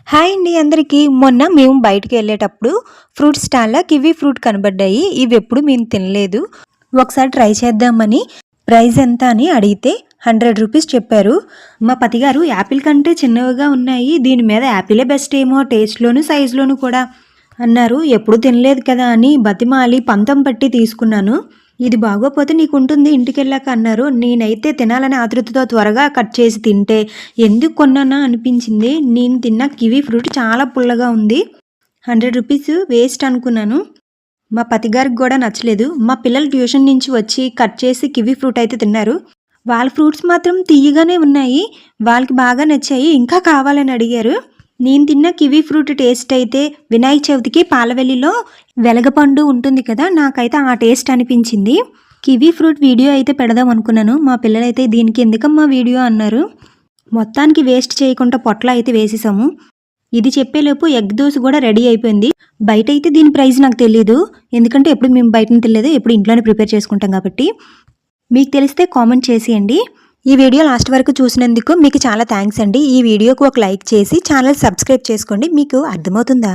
Hi అండి అందరికీ. మొన్న మేము బయటికి వెళ్ళేటప్పుడు ఫ్రూట్ స్టాల్లో కివీ ఫ్రూట్ కనబడ్డాయి. ఇవి ఎప్పుడు మేము తినలేదు. ఒకసారి ట్రై చేద్దామని ప్రైస్ ఎంత అని అడిగితే 100 రూపీస్ చెప్పారు. మా పతిగారు యాపిల్ కంటే చిన్నవిగా ఉన్నాయి, దీని మీద యాపిలే బెస్ట్ ఏమో టేస్ట్లోను సైజులోను కూడా అన్నారు. ఎప్పుడు తినలేదు కదా అని బతిమాలి పంతం పట్టి తీసుకున్నాను. ఇది బాగోపోతే నీకుంటుంది ఇంటికెళ్ళాక అన్నారు. నేనైతే తినాలని ఆతృతతో త్వరగా కట్ చేసి తింటే ఎందుకు కొన్నానా అనిపించింది. నేను తిన్న కివీ ఫ్రూట్ చాలా పుల్లగా ఉంది. 100 రూపీస్ వేస్ట్ అనుకున్నాను. మా పతిగారికి కూడా నచ్చలేదు. మా పిల్లలు ట్యూషన్ నుంచి వచ్చి కట్ చేసి కివీ ఫ్రూట్ అయితే తిన్నారు. వాళ్ళ ఫ్రూట్స్ మాత్రం తీయగానే ఉన్నాయి. వాళ్ళకి బాగా నచ్చాయి, ఇంకా కావాలని అడిగారు. నేను తిన్న కివీ ఫ్రూట్ టేస్ట్ అయితే వినాయక చవితికి పాలవెల్లిలో వెలగపండు ఉంటుంది కదా, నాకైతే ఆ టేస్ట్ అనిపించింది. కివీ ఫ్రూట్ వీడియో అయితే పెడదాం అనుకున్నాను. మా పిల్లలైతే దీనికి ఎందుకమ్మా వీడియో అన్నారు. మొత్తానికి వేస్ట్ చేయకుండా పొట్ల అయితే వేసేసాము. ఇది చెప్పేలోపు ఎగ్ దోశ కూడా రెడీ అయిపోయింది. బయట అయితే దీని ప్రైస్ నాకు తెలియదు, ఎందుకంటే ఎప్పుడు మేము బయట తెలియదు, ఎప్పుడు ఇంట్లోనే ప్రిపేర్ చేసుకుంటాం కాబట్టి. మీకు తెలిస్తే కామెంట్ చేసేయండి. ఈ వీడియో లాస్ట్ వరకు చూసినందుకు మీకు చాలా థ్యాంక్స్ అండి. ఈ వీడియోకు ఒక లైక్ చేసి ఛానల్ సబ్స్క్రైబ్ చేసుకోండి. మీకు అర్థమవుతుందా?